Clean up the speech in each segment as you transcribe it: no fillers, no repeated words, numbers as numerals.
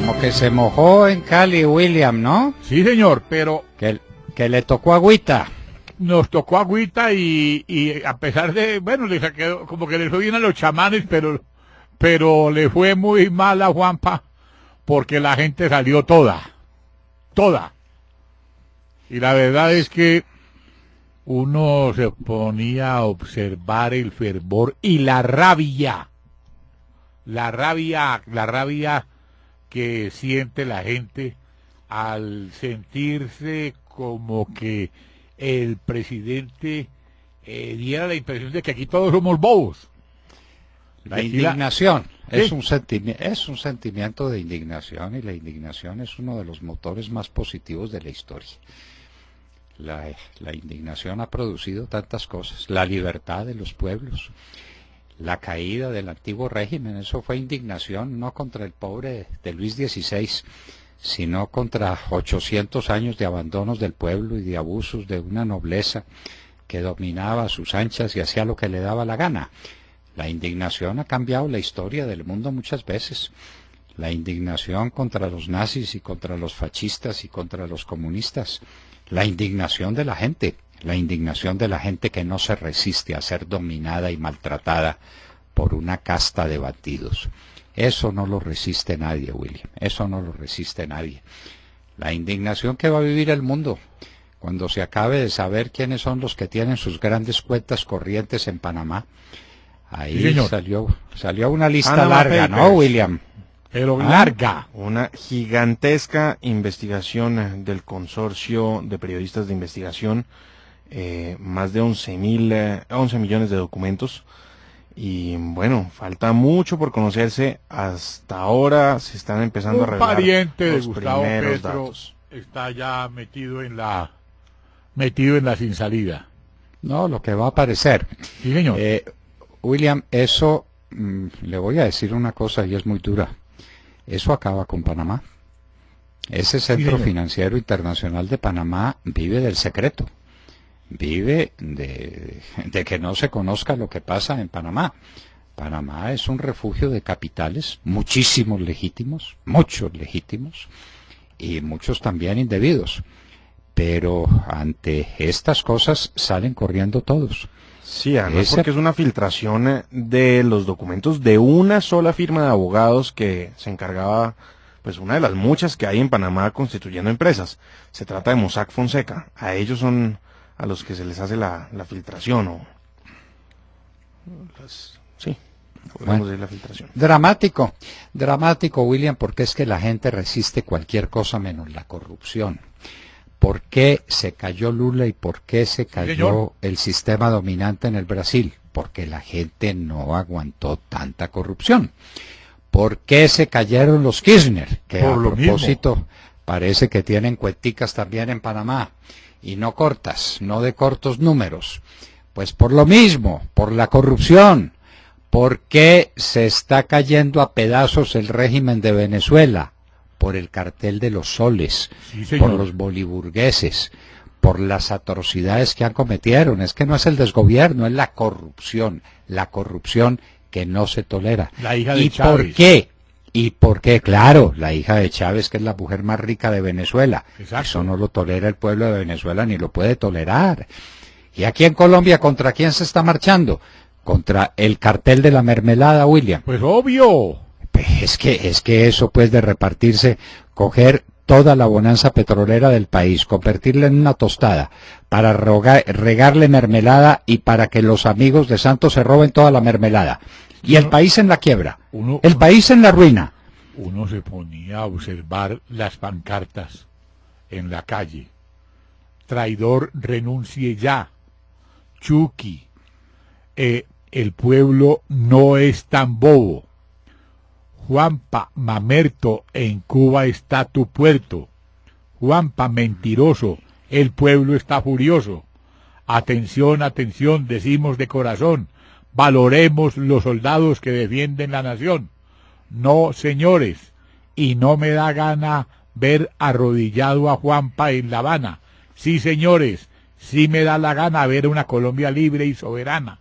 Como que se mojó en Cali, William, ¿no? Sí, señor, pero Que le tocó agüita. nos tocó agüita y a pesar de, bueno, le saqué, como que le fue bien a los chamanes, pero le fue muy mal a Juanpa porque la gente salió toda. Y la verdad es que uno se ponía a observar el fervor y la rabia que siente la gente al sentirse como que el presidente diera la impresión de que aquí todos somos bobos. La indignación ¿Sí? es un sentimiento de indignación, y la indignación es uno de los motores más positivos de la historia. La indignación ha producido tantas cosas: la libertad de los pueblos, la caída del antiguo régimen. Eso fue indignación, no contra el pobre de Luis XVI, sino contra 800 años de abandonos del pueblo y de abusos de una nobleza que dominaba a sus anchas y hacía lo que le daba la gana. La indignación ha cambiado la historia del mundo muchas veces. La indignación contra los nazis y contra los fascistas y contra los comunistas. La indignación de la gente que no se resiste a ser dominada y maltratada por una casta de bandidos. Eso no lo resiste nadie, William, eso no lo resiste nadie. La indignación que va a vivir el mundo cuando se acabe de saber quiénes son los que tienen sus grandes cuentas corrientes en Panamá. Ahí sí, salió una lista Panama larga, Papers. ¿no, William? Pero larga. Una gigantesca investigación del consorcio de periodistas de investigación, más de 11 millones de documentos. Y bueno, falta mucho por conocerse. Hasta ahora se están empezando a revelar Un pariente de los Gustavo primeros Petro datos. está ya metido en la sin salida. No, lo que va a aparecer. Sí, señor. William, eso, le voy a decir una cosa y es muy dura. Eso acaba con Panamá. Ese Centro Financiero Internacional de Panamá vive del secreto. Vive de que no se conozca lo que pasa en Panamá. Panamá es un refugio de capitales, muchísimos legítimos, muchos legítimos, y muchos también indebidos. Pero ante estas cosas salen corriendo todos. Sí, además porque es una filtración de los documentos de una sola firma de abogados que se encargaba, pues una de las muchas que hay en Panamá constituyendo empresas. Se trata de Mossack Fonseca. A ellos son a los que se les hace la filtración sí, podemos decir la filtración. Dramático, William, porque es que la gente resiste cualquier cosa menos la corrupción. ¿Por qué se cayó Lula y por qué se cayó el sistema dominante en el Brasil? Porque la gente no aguantó tanta corrupción. ¿Por qué se cayeron los Kirchner? Que a propósito parece que tienen cuenticas también en Panamá, y no cortas, no de cortos números. Pues por lo mismo, por la corrupción. ¿Por qué se está cayendo a pedazos el régimen de Venezuela? Por el cartel de los soles, por los boliburgueses, por las atrocidades que han cometieron. Es que no es el desgobierno, es la corrupción que no se tolera. La hija de Chávez. ¿Por qué? ¿Y por qué? Claro, la hija de Chávez, que es la mujer más rica de Venezuela. Exacto. Eso no lo tolera el pueblo de Venezuela, ni lo puede tolerar. ¿Y aquí en Colombia contra quién se está marchando? Contra el cartel de la mermelada, William. Pues obvio. Es que eso, pues, de repartirse, coger toda la bonanza petrolera del país, convertirla en una tostada, para regarle mermelada y para que los amigos de Santos se roben toda la mermelada. Y el país en la quiebra, el país en la ruina. Uno se ponía a observar las pancartas en la calle. Traidor, renuncie ya. Chucky. El pueblo no es tan bobo. Juanpa, mamerto, en Cuba está tu puerto. Juanpa, mentiroso, el pueblo está furioso. Atención, atención, decimos de corazón, valoremos los soldados que defienden la nación. No, señores, y no me da gana ver arrodillado a Juanpa en La Habana. Sí, señores, sí me da la gana ver una Colombia libre y soberana.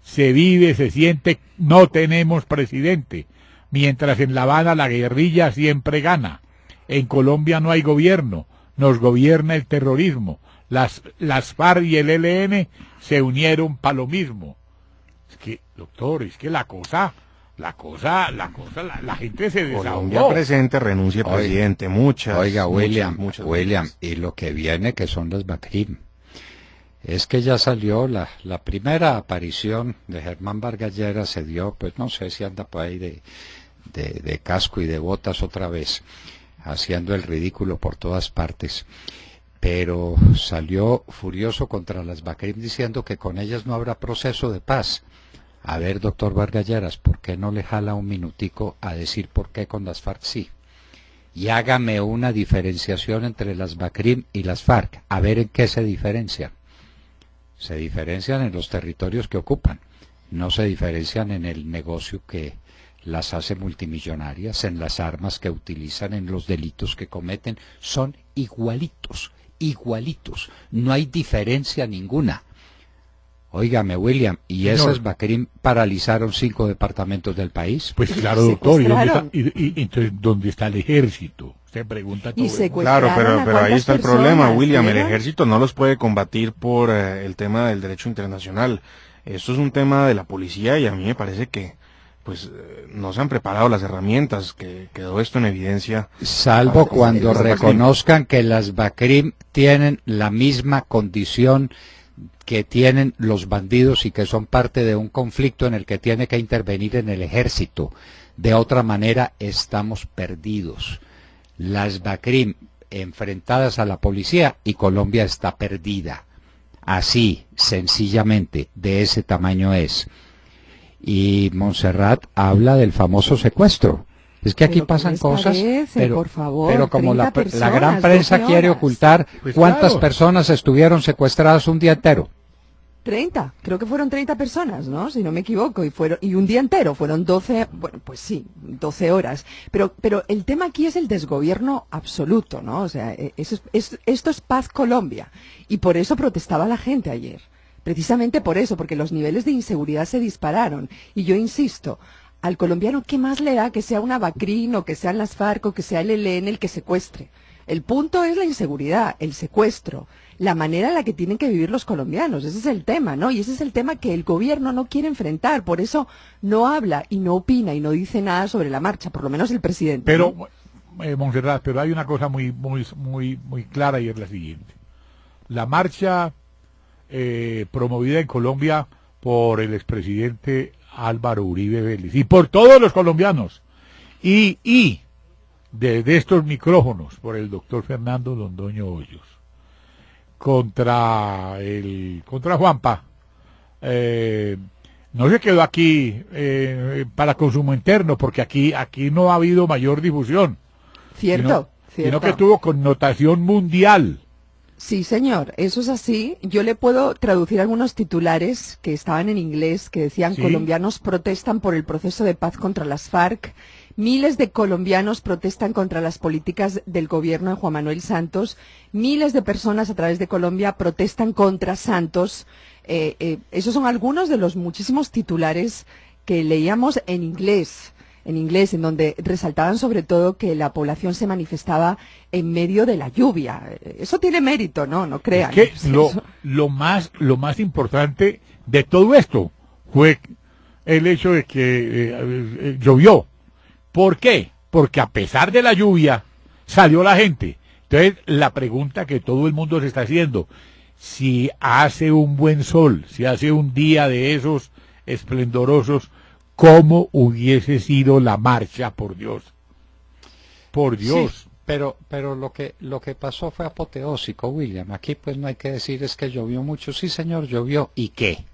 Se vive, se siente, no tenemos presidente. Mientras en La Habana la guerrilla siempre gana. En Colombia no hay gobierno, nos gobierna el terrorismo. Las FARC y el ELN se unieron para lo mismo. Es que, doctor, es que la gente se desahogó. Colombia presente, renuncie presidente, muchas. Oiga, William, veces. y lo que viene que son las BACRIM. Es que ya salió la primera aparición de Germán Vargas Lleras, se dio, pues no sé si anda por ahí de casco y de botas otra vez, haciendo el ridículo por todas partes. Pero salió furioso contra las BACRIM diciendo que con ellas no habrá proceso de paz. A ver, doctor Vargas Lleras, ¿por qué no le jala un minutico a decir por qué con las FARC sí? Y hágame una diferenciación entre las BACRIM y las FARC, a ver en qué se diferencian. Se diferencian en los territorios que ocupan, no se diferencian en el negocio que las hace multimillonarias, en las armas que utilizan, en los delitos que cometen, son igualitos, no hay diferencia ninguna. Óigame, William, ¿y esas BACRIM paralizaron 5 departamentos del país? Pues claro, doctor, ¿y entonces dónde está el ejército? Se pregunta todo. Claro, pero ahí está el problema, William. El ejército no los puede combatir por el tema del derecho internacional. Esto es un tema de la policía y a mí me parece que pues no se han preparado las herramientas, que quedó esto en evidencia. Salvo cuando reconozcan que las BACRIM tienen la misma condición que tienen los bandidos y que son parte de un conflicto en el que tiene que intervenir en el ejército. De otra manera estamos perdidos. Las BACRIM enfrentadas a la policía y Colombia está perdida. Así, sencillamente, de ese tamaño es. Y Montserrat habla del famoso secuestro. Es que aquí pasan cosas, pero como la gran prensa quiere ocultar cuántas personas estuvieron secuestradas un día entero. 30, creo que fueron 30 personas, ¿no? Si no me equivoco, y un día entero, fueron 12, bueno, pues sí, 12 horas. Pero el tema aquí es el desgobierno absoluto, ¿no? O sea, esto es Paz Colombia, y por eso protestaba la gente ayer. Precisamente por eso, porque los niveles de inseguridad se dispararon. Y yo insisto, al colombiano, ¿qué más le da que sea una BACRIM o que sean las FARC o que sea el ELN el que secuestre? El punto es la inseguridad, el secuestro, la manera en la que tienen que vivir los colombianos. Ese es el tema, ¿no? Y ese es el tema que el gobierno no quiere enfrentar. Por eso no habla y no opina y no dice nada sobre la marcha, por lo menos el presidente. Pero, ¿no? Montserrat, pero hay una cosa muy clara y es la siguiente. La marcha promovida en Colombia por el expresidente Álvaro Uribe Vélez y por todos los colombianos y desde estos micrófonos por el doctor Fernando Londoño Hoyos contra Juanpa no se quedó aquí para consumo interno, porque aquí no ha habido mayor difusión, cierto, sino que tuvo connotación mundial. Sí, señor, eso es así. Yo le puedo traducir algunos titulares que estaban en inglés, que decían: ¿sí? Colombianos protestan por el proceso de paz contra las FARC. Miles de colombianos protestan contra las políticas del gobierno de Juan Manuel Santos. Miles de personas a través de Colombia protestan contra Santos. Esos son algunos de los muchísimos titulares que leíamos en inglés, en donde resaltaban sobre todo que la población se manifestaba en medio de la lluvia. Eso tiene mérito, ¿no? No crean. Es que lo más importante de todo esto fue el hecho de que llovió. ¿Por qué? Porque a pesar de la lluvia salió la gente. Entonces, la pregunta que todo el mundo se está haciendo: si hace un buen sol, si hace un día de esos esplendorosos, ¿cómo hubiese sido la marcha, por Dios? Por Dios. Sí, pero lo que pasó fue apoteósico, William. Aquí pues no hay que decir es que llovió mucho. Sí, señor, llovió. ¿Y qué?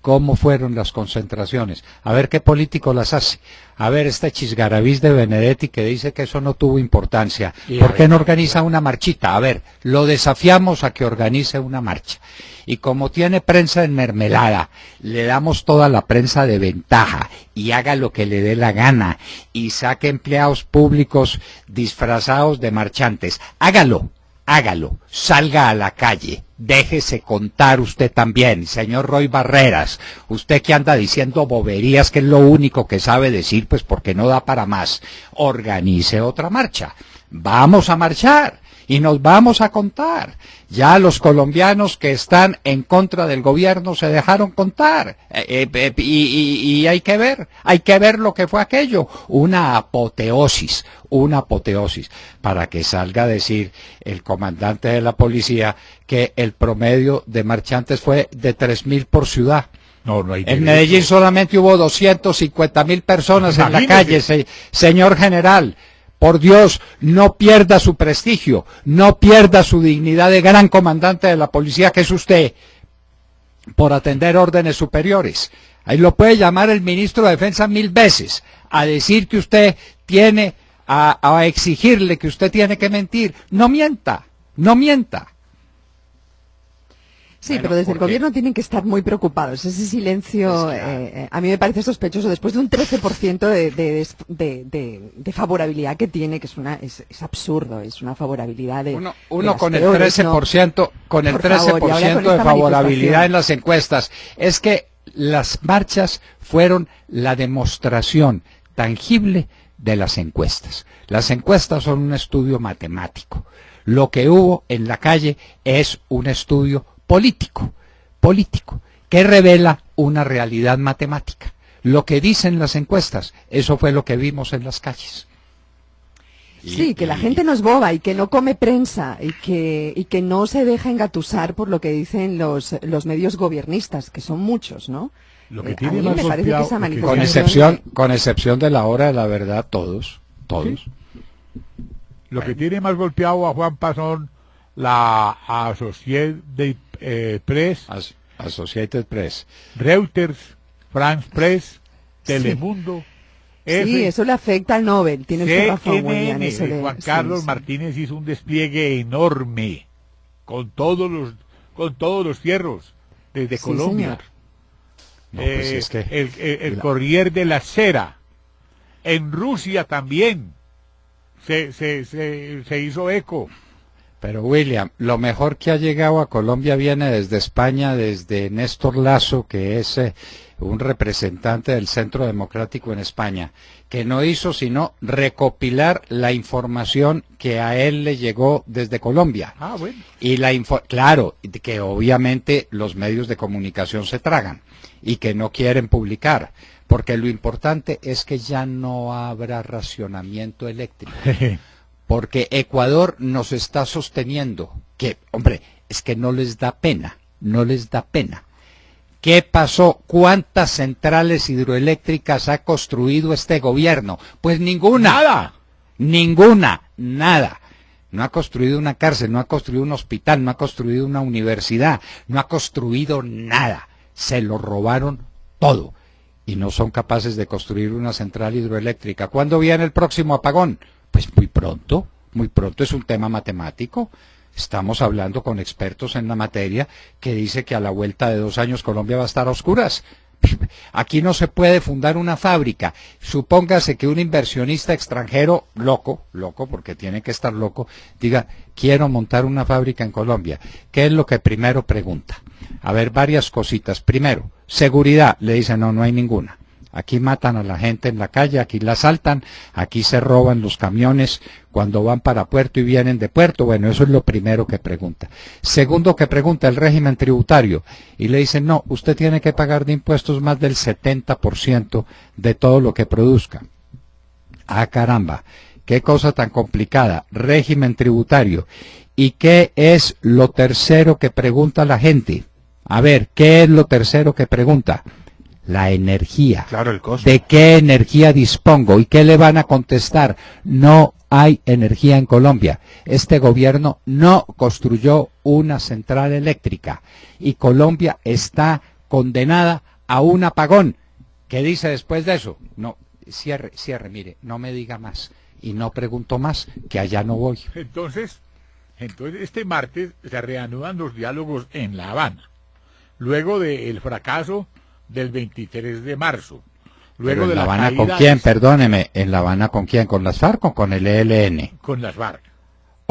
¿Cómo fueron las concentraciones? A ver qué político las hace. A ver, este Chisgaravís de Benedetti que dice que eso no tuvo importancia. ¿Por qué no organiza una marchita? A ver, lo desafiamos a que organice una marcha. Y como tiene prensa en mermelada, le damos toda la prensa de ventaja y haga lo que le dé la gana y saque empleados públicos disfrazados de marchantes. Hágalo. hágalo, salga a la calle, déjese contar usted también, señor Roy Barreras, usted que anda diciendo boberías, que es lo único que sabe decir, pues porque no da para más, organice otra marcha, vamos a marchar y nos vamos a contar. Ya los colombianos que están en contra del gobierno se dejaron contar, y hay que ver lo que fue aquello, una apoteosis, para que salga a decir el comandante de la policía que el promedio de marchantes fue de 3.000 por ciudad. No, no hay En derecho. Medellín solamente hubo 250.000 personas en la calle, señor general. Por Dios, no pierda su prestigio, no pierda su dignidad de gran comandante de la policía que es usted, por atender órdenes superiores. Ahí lo puede llamar el ministro de Defensa 1000 veces, a decir que usted tiene, a exigirle que usted tiene que mentir. No mienta, no mienta. Sí, Bueno, pero desde el porque- gobierno tienen que estar muy preocupados. Ese silencio Pues claro. a mí me parece sospechoso después de un 13% de favorabilidad que tiene, que es absurdo, es una favorabilidad de Uno las con el peores, 13%, con el Por favor, y ahora 13% con de esta favorabilidad manifestación. en las encuestas. Es que las marchas fueron la demostración tangible de las encuestas. Las encuestas son un estudio matemático. Lo que hubo en la calle es un estudio político, que revela una realidad matemática. Lo que dicen las encuestas, eso fue lo que vimos en las calles. Sí, que la gente no es boba y que no come prensa y que no se deja engatusar por lo que dicen los medios gobiernistas, que son muchos, ¿no? Lo que A tiene mí más me parece que golpeado- esa lo que- manifestación... Con excepción de la hora de la verdad, todos. Lo que tiene más golpeado a Juanpa son la Associated Press, Associated Press. Reuters, France Press, Telemundo, Sí, eso le afecta al Nobel, tiene usted razón, William, CNN. eso Juan sí, Carlos sí. Martínez hizo un despliegue enorme con todos los fierros desde Sí, Colombia. señor. No, pues es que el Corrier de la Sera. En Rusia también se hizo eco. Pero William, lo mejor que ha llegado a Colombia viene desde España, desde Néstor Lazo, que es un representante del Centro Democrático en España, que no hizo sino recopilar la información que a él le llegó desde Colombia. Ah, bueno. Y claro, que obviamente los medios de comunicación se tragan y que no quieren publicar, porque lo importante es que ya no habrá racionamiento eléctrico. Porque Ecuador nos está sosteniendo que, hombre, es que no les da pena. ¿Qué pasó? ¿Cuántas centrales hidroeléctricas ha construido este gobierno? Pues ninguna. Nada. No ha construido una cárcel, no ha construido un hospital, no ha construido una universidad, no ha construido nada. Se lo robaron todo. Y no son capaces de construir una central hidroeléctrica. ¿Cuándo viene el próximo apagón? Pues muy pronto, es un tema matemático. Estamos hablando con expertos en la materia que dice que a la vuelta de 2 años Colombia va a estar a oscuras. Aquí no se puede fundar una fábrica. Supóngase que un inversionista extranjero, loco, porque tiene que estar loco, diga, quiero montar una fábrica en Colombia. ¿Qué es lo que primero pregunta? A ver, varias cositas. Primero, seguridad. Le dicen, no hay ninguna. Aquí matan a la gente en la calle, aquí la asaltan, aquí se roban los camiones cuando van para puerto y vienen de puerto. Bueno, eso es lo primero que pregunta. Segundo que pregunta, el régimen tributario. Y le dicen, no, usted tiene que pagar de impuestos más del 70% de todo lo que produzca. Ah, caramba, qué cosa tan complicada. Régimen tributario. ¿Y qué es lo tercero que pregunta la gente? A ver, ¿qué es lo tercero que pregunta? La energía. Claro, el costo. ¿De qué energía dispongo? ¿Y qué le van a contestar? No hay energía en Colombia. Este gobierno no construyó una central eléctrica y Colombia está condenada a un apagón. ¿Qué dice después de eso? No, cierre, mire, no me diga más y no pregunto más, que allá no voy. Entonces este martes se reanudan los diálogos en La Habana, luego del fracaso del 23 de marzo. Luego ¿Pero de en La la Habana caída con quién? Perdóneme, ¿en La Habana con quién? ¿Con las FARC o con el ELN? Con las FARC.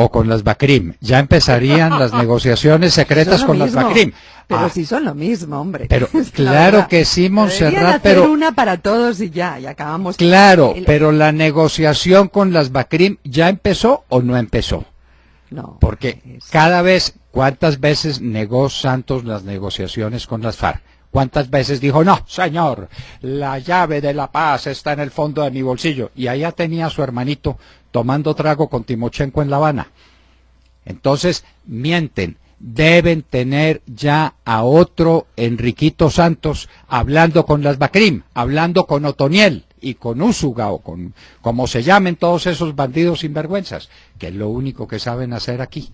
o con las BACRIM. Ya empezarían las negociaciones secretas con las BACRIM. Pero si son lo mismo, hombre. Pero claro que sí, Montserrat, pero una para todos y ya, y acabamos. Claro, pero la negociación con las BACRIM ya empezó o no empezó. No. Porque cada vez, ¿cuántas veces negó Santos las negociaciones con las FARC? ¿Cuántas veces dijo, no, señor, la llave de la paz está en el fondo de mi bolsillo? Y allá tenía a su hermanito tomando trago con Timochenko en La Habana. Entonces, mienten. Deben tener ya a otro Enriquito Santos hablando con las BACRIM, hablando con Otoniel y con Úsuga o con como se llamen todos esos bandidos sinvergüenzas, que es lo único que saben hacer aquí,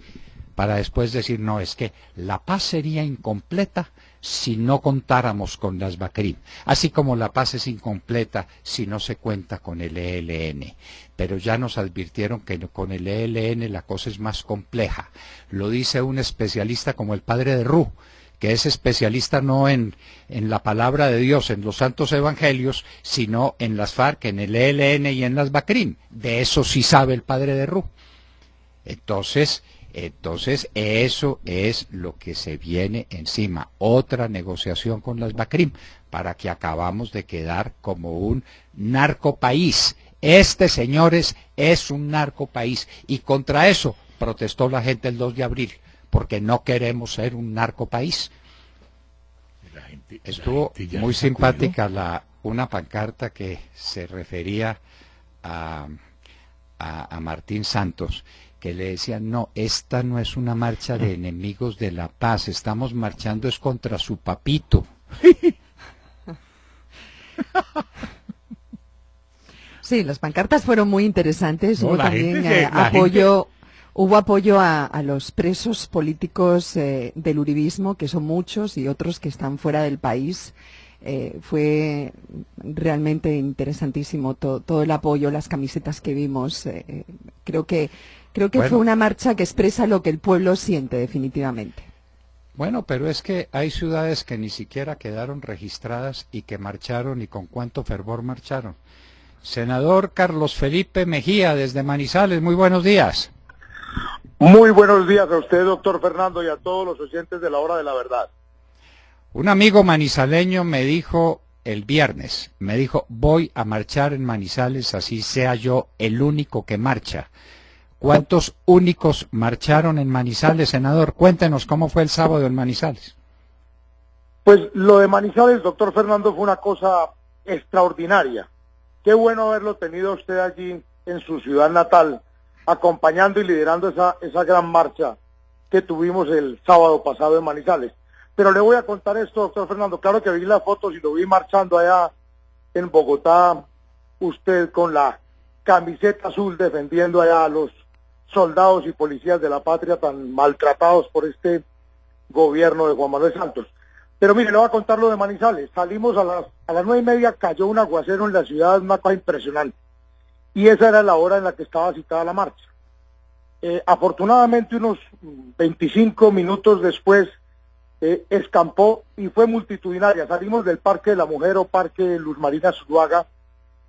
para después decir, no, es que la paz sería incompleta si no contáramos con las BACRIM, así como la paz es incompleta si no se cuenta con el ELN. Pero ya nos advirtieron que con el ELN la cosa es más compleja. Lo dice un especialista como el padre de Ru, que es especialista no en la palabra de Dios, en los santos evangelios, sino en las FARC, en el ELN y en las BACRIM. De eso sí sabe el padre de Ru. Entonces eso es lo que se viene encima, otra negociación con las BACRIM, para que acabamos de quedar como un narcopaís. Este, señores, es un narcopaís, y contra eso protestó la gente el 2 de abril, porque no queremos ser un narcopaís. Estuvo muy simpática una pancarta que se refería a Martín Santos, que le decían, no, esta no es una marcha de enemigos de la paz, estamos marchando es contra su papito. Sí, las pancartas fueron muy interesantes, No, hubo también hubo apoyo a los presos políticos del uribismo, que son muchos, y otros que están fuera del país. Fue realmente interesantísimo todo el apoyo, las camisetas que vimos. Creo que Bueno. fue una marcha que expresa lo que el pueblo siente definitivamente. Bueno, pero es que hay ciudades que ni siquiera quedaron registradas y que marcharon, y con cuánto fervor marcharon. Senador Carlos Felipe Mejía, desde Manizales, muy buenos días. Muy buenos días a usted, doctor Fernando, y a todos los oyentes de la Hora de la Verdad. Un amigo manizaleño me dijo el viernes, voy a marchar en Manizales, así sea yo el único que marcha. ¿Cuántos únicos marcharon en Manizales, senador? Cuéntenos cómo fue el sábado en Manizales. Pues lo de Manizales, doctor Fernando, fue una cosa extraordinaria. Qué bueno haberlo tenido usted allí en su ciudad natal, acompañando y liderando esa gran marcha que tuvimos el sábado pasado en Manizales. Pero le voy a contar esto, doctor Fernando. Claro que vi las fotos y lo vi marchando allá en Bogotá, usted con la camiseta azul defendiendo allá a los soldados y policías de la patria tan maltratados por este gobierno de Juan Manuel Santos. Pero mire, le voy a contar lo de Manizales. Salimos a las 9:30, cayó un aguacero en la ciudad, una cosa impresionante. Y esa era la hora en la que estaba citada la marcha. Afortunadamente, unos 25 minutos después, escampó y fue multitudinaria. Salimos del Parque de la Mujer o Parque Luz Marina Zuluaga,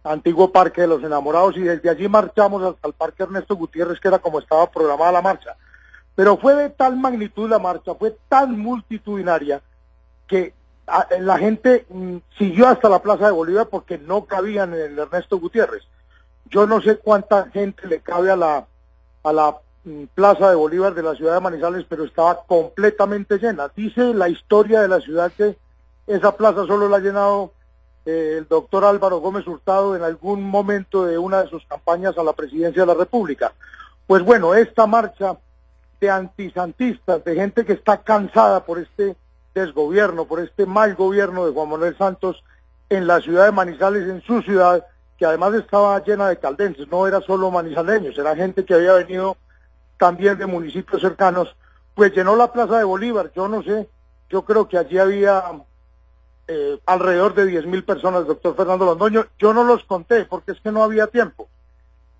antiguo Parque de los Enamorados, y desde allí marchamos hasta el Parque Ernesto Gutiérrez, que era como estaba programada la marcha. Pero fue de tal magnitud la marcha, fue tan multitudinaria, que la gente siguió hasta la Plaza de Bolívar porque no cabían en el Ernesto Gutiérrez. Yo no sé cuánta gente le cabe a la Plaza de Bolívar de la ciudad de Manizales, pero estaba completamente llena. Dice la historia de la ciudad que esa plaza solo la ha llenado el doctor Álvaro Gómez Hurtado en algún momento de una de sus campañas a la presidencia de la República. Pues bueno, esta marcha de antisantistas, de gente que está cansada por este desgobierno, por este mal gobierno de Juan Manuel Santos en la ciudad de Manizales, en su ciudad, que además estaba llena de caldenses, no era solo manizaleños, era gente que había venido también de municipios cercanos, pues llenó la Plaza de Bolívar. Yo no sé, yo creo que allí había alrededor de 10.000 personas, doctor Fernando Londoño. Yo no los conté porque es que no había tiempo,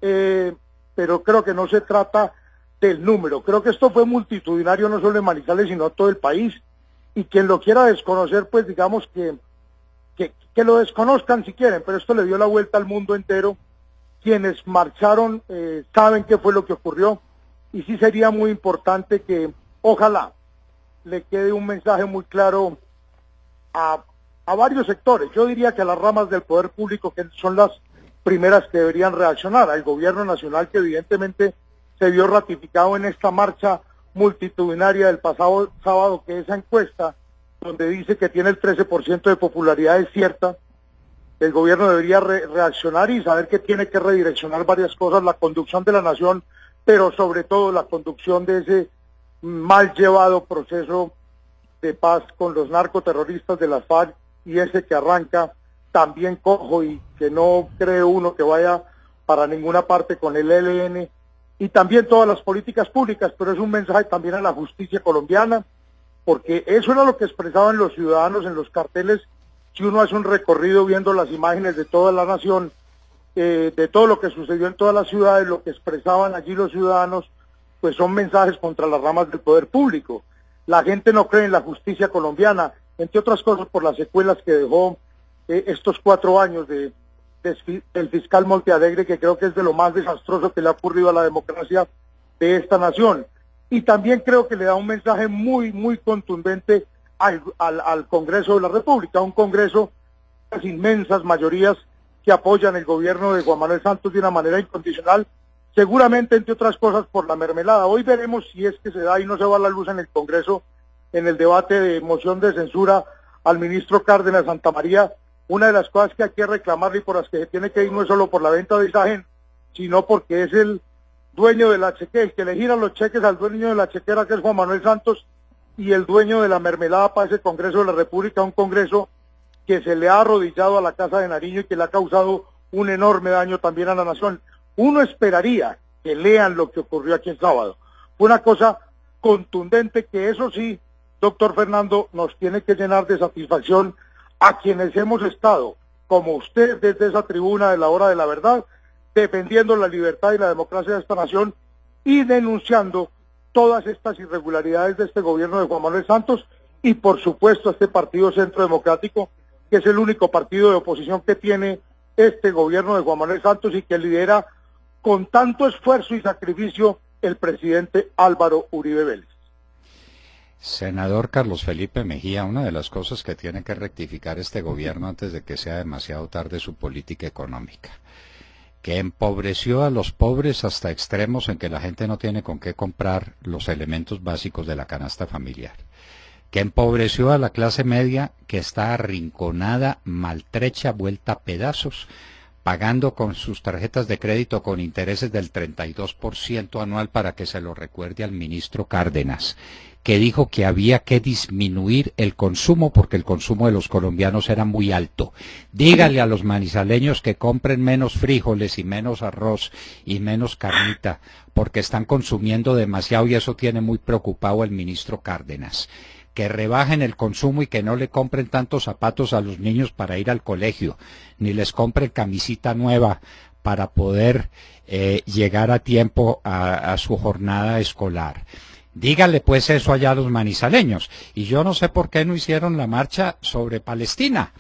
pero creo que no se trata del número. Creo que esto fue multitudinario no solo en Manizales, sino en todo el país, y quien lo quiera desconocer, pues digamos que lo desconozcan si quieren, pero esto le dio la vuelta al mundo entero. Quienes marcharon saben qué fue lo que ocurrió. y sí sería muy importante que ojalá le quede un mensaje muy claro a varios sectores. Yo diría que a las ramas del poder público, que son las primeras que deberían reaccionar, al gobierno nacional, que evidentemente se vio ratificado en esta marcha multitudinaria del pasado sábado, que esa encuesta, donde dice que tiene el 13% de popularidad, es cierta. El gobierno debería reaccionar y saber que tiene que redireccionar varias cosas, la conducción de la nación, pero sobre todo la conducción de ese mal llevado proceso de paz con los narcoterroristas de las FARC, y ese que arranca también cojo y que no cree uno que vaya para ninguna parte con el ELN, y también todas las políticas públicas, pero es un mensaje también a la justicia colombiana, porque eso era lo que expresaban los ciudadanos en los carteles. Si uno hace un recorrido viendo las imágenes de toda la nación, de todo lo que sucedió en todas las ciudades, lo que expresaban allí los ciudadanos, pues son mensajes contra las ramas del poder público. La gente no cree en la justicia colombiana, entre otras cosas por las secuelas que dejó estos 4 años del fiscal Montealegre, que creo que es de lo más desastroso que le ha ocurrido a la democracia de esta nación. Y también creo que le da un mensaje muy, muy contundente al Congreso de la República, un Congreso de las inmensas mayorías que apoyan el gobierno de Juan Manuel Santos de una manera incondicional, seguramente, entre otras cosas, por la mermelada. Hoy veremos si es que se da y no se va a la luz en el Congreso, en el debate de moción de censura al ministro Cárdenas Santamaría. Una de las cosas que hay que reclamarle y por las que se tiene que ir no es solo por la venta de Isagen, sino porque es el dueño de la chequera, el que le gira los cheques al dueño de la chequera, que es Juan Manuel Santos, y el dueño de la mermelada para ese Congreso de la República, un Congreso que se le ha arrodillado a la Casa de Nariño y que le ha causado un enorme daño también a la nación. Uno esperaría que lean lo que ocurrió aquí el sábado. Fue una cosa contundente que, eso sí, doctor Fernando, nos tiene que llenar de satisfacción a quienes hemos estado, como usted, desde esa tribuna de la hora de la verdad, defendiendo la libertad y la democracia de esta nación y denunciando todas estas irregularidades de este gobierno de Juan Manuel Santos y, por supuesto, este Partido Centro Democrático, que es el único partido de oposición que tiene este gobierno de Juan Manuel Santos y que lidera con tanto esfuerzo y sacrificio el presidente Álvaro Uribe Vélez. Senador Carlos Felipe Mejía, una de las cosas que tiene que rectificar este gobierno antes de que sea demasiado tarde es su política económica, que empobreció a los pobres hasta extremos en que la gente no tiene con qué comprar los elementos básicos de la canasta familiar, que empobreció a la clase media, que está arrinconada, maltrecha, vuelta a pedazos, pagando con sus tarjetas de crédito con intereses del 32% anual, para que se lo recuerde al ministro Cárdenas, que dijo que había que disminuir el consumo porque el consumo de los colombianos era muy alto. Dígale a los manizaleños que compren menos frijoles y menos arroz y menos carnita, porque están consumiendo demasiado y eso tiene muy preocupado al ministro Cárdenas. Que rebajen el consumo y que no le compren tantos zapatos a los niños para ir al colegio, ni les compren camisita nueva para poder llegar a tiempo a su jornada escolar. Dígale pues eso allá a los manizaleños. Y yo no sé por qué no hicieron la marcha sobre Palestina.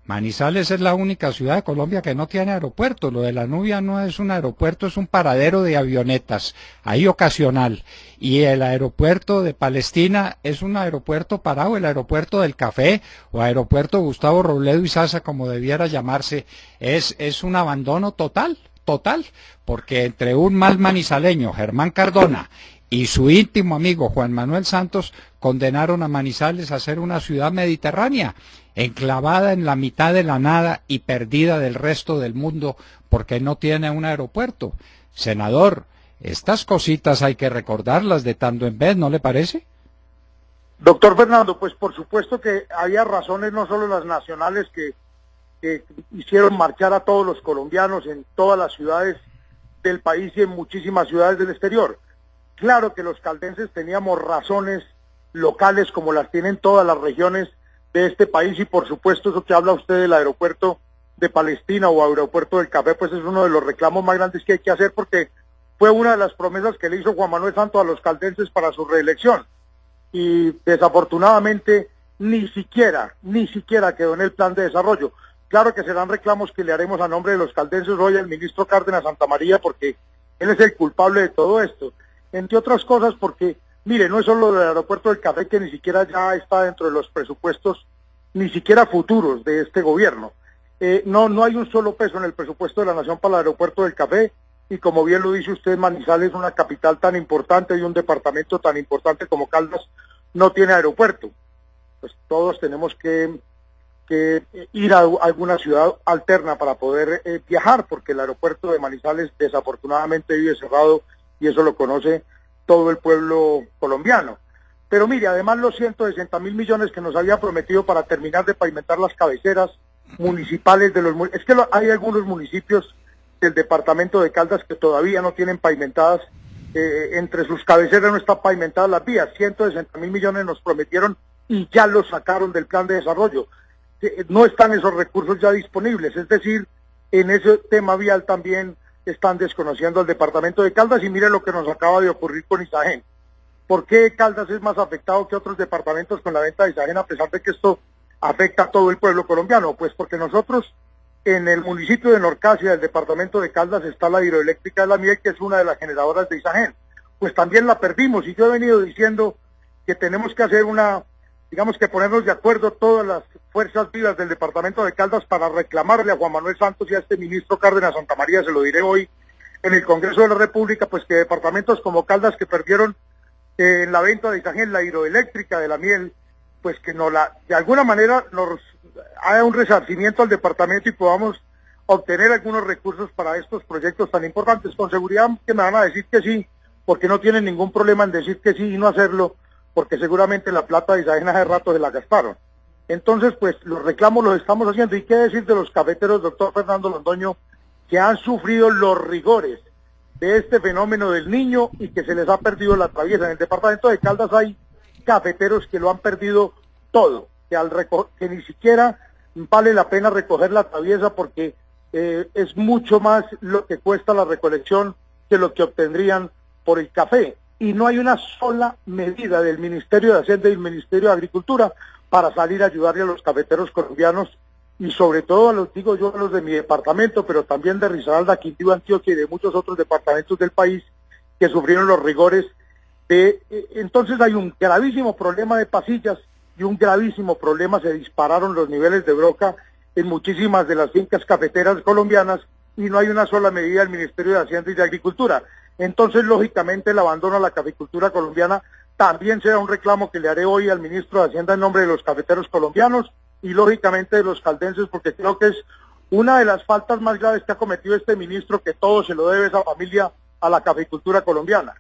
Manizales es la única ciudad de Colombia que no tiene aeropuerto. Lo de la Nubia no es un aeropuerto, es un paradero de avionetas, ahí ocasional. Y el aeropuerto de Palestina es un aeropuerto parado, el aeropuerto del café o aeropuerto Gustavo Robledo y Sasa, como debiera llamarse. Es un abandono total, porque entre un mal manizaleño, Germán Cardona, y su íntimo amigo Juan Manuel Santos condenaron a Manizales a ser una ciudad mediterránea, enclavada en la mitad de la nada y perdida del resto del mundo porque no tiene un aeropuerto. Senador, estas cositas hay que recordarlas de tanto en vez, ¿no le parece? Doctor Fernando, pues por supuesto que había razones, no solo las nacionales, que hicieron marchar a todos los colombianos en todas las ciudades del país y en muchísimas ciudades del exterior. Claro que los caldenses teníamos razones locales como las tienen todas las regiones de este país, y por supuesto eso que habla usted del aeropuerto de Palestina o aeropuerto del Café, pues es uno de los reclamos más grandes que hay que hacer, porque fue una de las promesas que le hizo Juan Manuel Santos a los caldenses para su reelección, y desafortunadamente ni siquiera quedó en el plan de desarrollo. Claro que serán reclamos que le haremos a nombre de los caldenses hoy al ministro Cárdenas Santamaría, porque él es el culpable de todo esto. entre otras cosas porque, mire, no es solo el aeropuerto del Café, que ni siquiera ya está dentro de los presupuestos, ni siquiera futuros de este gobierno. No hay un solo peso en el presupuesto de la Nación para el aeropuerto del Café, y como bien lo dice usted, Manizales es una capital tan importante y un departamento tan importante como Caldas no tiene aeropuerto. Pues todos tenemos que ir a alguna ciudad alterna para poder viajar, porque el aeropuerto de Manizales desafortunadamente vive cerrado, y eso lo conoce todo el pueblo colombiano. Pero mire, además los 160.000 millones que nos había prometido para terminar de pavimentar las cabeceras municipales de los... Es que hay algunos municipios del departamento de Caldas que todavía no tienen pavimentadas, entre sus cabeceras no están pavimentadas las vías. 160.000 millones nos prometieron y ya los sacaron del plan de desarrollo. No están esos recursos ya disponibles, es decir, en ese tema vial también están desconociendo al departamento de Caldas, y mire lo que nos acaba de ocurrir con Isagen. ¿Por qué Caldas es más afectado que otros departamentos con la venta de Isagen, a pesar de que esto afecta a todo el pueblo colombiano? Pues porque nosotros, en el municipio de Norcasia, del departamento de Caldas, está la hidroeléctrica de la Miel, que es una de las generadoras de Isagen. Pues también la perdimos, y yo he venido diciendo que tenemos que hacer digamos que ponernos de acuerdo todas las fuerzas vivas del departamento de Caldas para reclamarle a Juan Manuel Santos y a este ministro Cárdenas Santamaría, se lo diré hoy en el Congreso de la República, pues que departamentos como Caldas, que perdieron en la venta de Isagen la hidroeléctrica de la Miel, pues que de alguna manera nos haga un resarcimiento al departamento y podamos obtener algunos recursos para estos proyectos tan importantes. Con seguridad que me van a decir que sí, porque no tienen ningún problema en decir que sí y no hacerlo, porque seguramente la plata de Isagen hace rato se la gastaron. Entonces, pues los reclamos los estamos haciendo. ¿Y qué decir de los cafeteros, doctor Fernando Londoño, que han sufrido los rigores de este fenómeno del Niño y que se les ha perdido la traviesa? En el departamento de Caldas hay cafeteros que lo han perdido todo, que ni siquiera vale la pena recoger la traviesa, porque es mucho más lo que cuesta la recolección que lo que obtendrían por el café. Y no hay una sola medida del Ministerio de Hacienda y del Ministerio de Agricultura para salir a ayudarle a los cafeteros colombianos, y sobre todo a los de mi departamento, pero también de Risaralda, Quindío, Antioquia y de muchos otros departamentos del país que sufrieron los rigores entonces hay un gravísimo problema de pasillas y un gravísimo problema, se dispararon los niveles de broca en muchísimas de las fincas cafeteras colombianas, y no hay una sola medida del Ministerio de Hacienda y de Agricultura. Entonces, lógicamente, el abandono a la caficultura colombiana también será un reclamo que le haré hoy al ministro de Hacienda en nombre de los cafeteros colombianos y, lógicamente, de los caldenses, porque creo que es una de las faltas más graves que ha cometido este ministro, que todo se lo debe esa familia a la caficultura colombiana.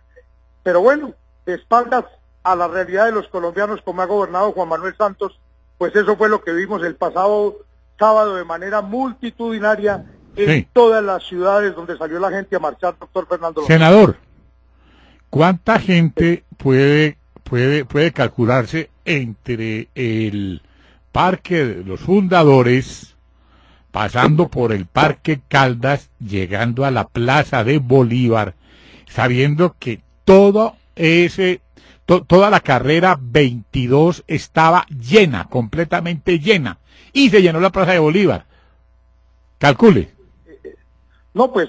Pero bueno, de espaldas a la realidad de los colombianos, como ha gobernado Juan Manuel Santos, pues eso fue lo que vimos el pasado sábado de manera multitudinaria en todas las ciudades donde salió la gente a marchar, doctor Fernando López. Senador, ¿cuánta gente puede calcularse entre el Parque de los Fundadores, pasando por el Parque Caldas, llegando a la Plaza de Bolívar, sabiendo que toda la carrera 22 estaba llena, completamente llena, y se llenó la Plaza de Bolívar? Calcule. No, pues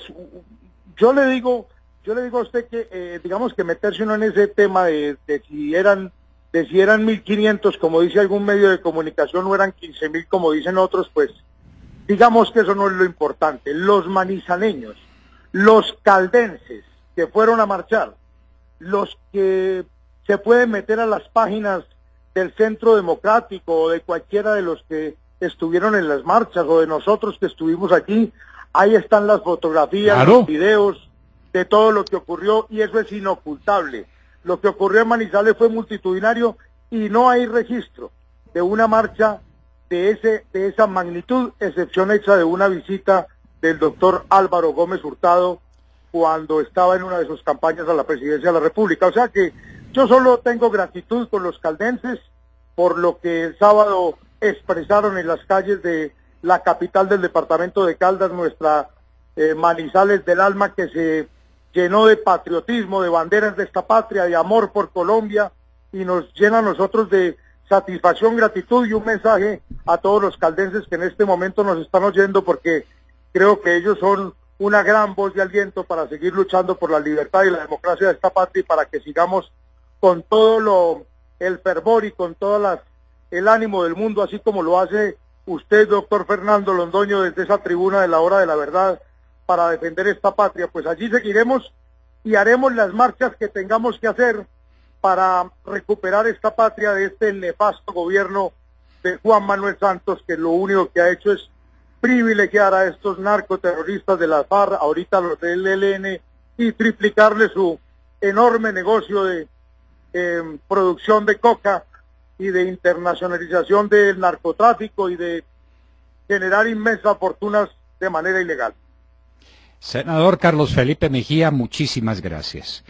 yo le digo a usted que digamos que meterse uno en ese tema de si eran 1.500, como dice algún medio de comunicación, o eran 15.000, como dicen otros, pues digamos que eso no es lo importante. Los manizaleños, los caldenses que fueron a marchar, los que se pueden meter a las páginas del Centro Democrático o de cualquiera de los que estuvieron en las marchas, o de nosotros que estuvimos aquí, ahí están las fotografías, claro, los videos de todo lo que ocurrió, y eso es inocultable. Lo que ocurrió en Manizales fue multitudinario y no hay registro de una marcha de esa magnitud, excepción hecha de una visita del doctor Álvaro Gómez Hurtado cuando estaba en una de sus campañas a la presidencia de la República. O sea que yo solo tengo gratitud con los caldenses por lo que el sábado expresaron en las calles de la capital del departamento de Caldas, nuestra Manizales del alma, que se llenó de patriotismo, de banderas de esta patria, de amor por Colombia, y nos llena a nosotros de satisfacción, gratitud y un mensaje a todos los caldenses que en este momento nos están oyendo, porque creo que ellos son una gran voz de aliento para seguir luchando por la libertad y la democracia de esta patria y para que sigamos con todo el fervor y con el ánimo del mundo, así como lo hace usted, doctor Fernando Londoño, desde esa tribuna de la hora de la verdad para defender esta patria. Pues allí seguiremos y haremos las marchas que tengamos que hacer para recuperar esta patria de este nefasto gobierno de Juan Manuel Santos, que lo único que ha hecho es privilegiar a estos narcoterroristas de la FARC, ahorita los del ELN, y triplicarle su enorme negocio de producción de coca y de internacionalización del narcotráfico y de generar inmensas fortunas de manera ilegal. Senador Carlos Felipe Mejía, muchísimas gracias.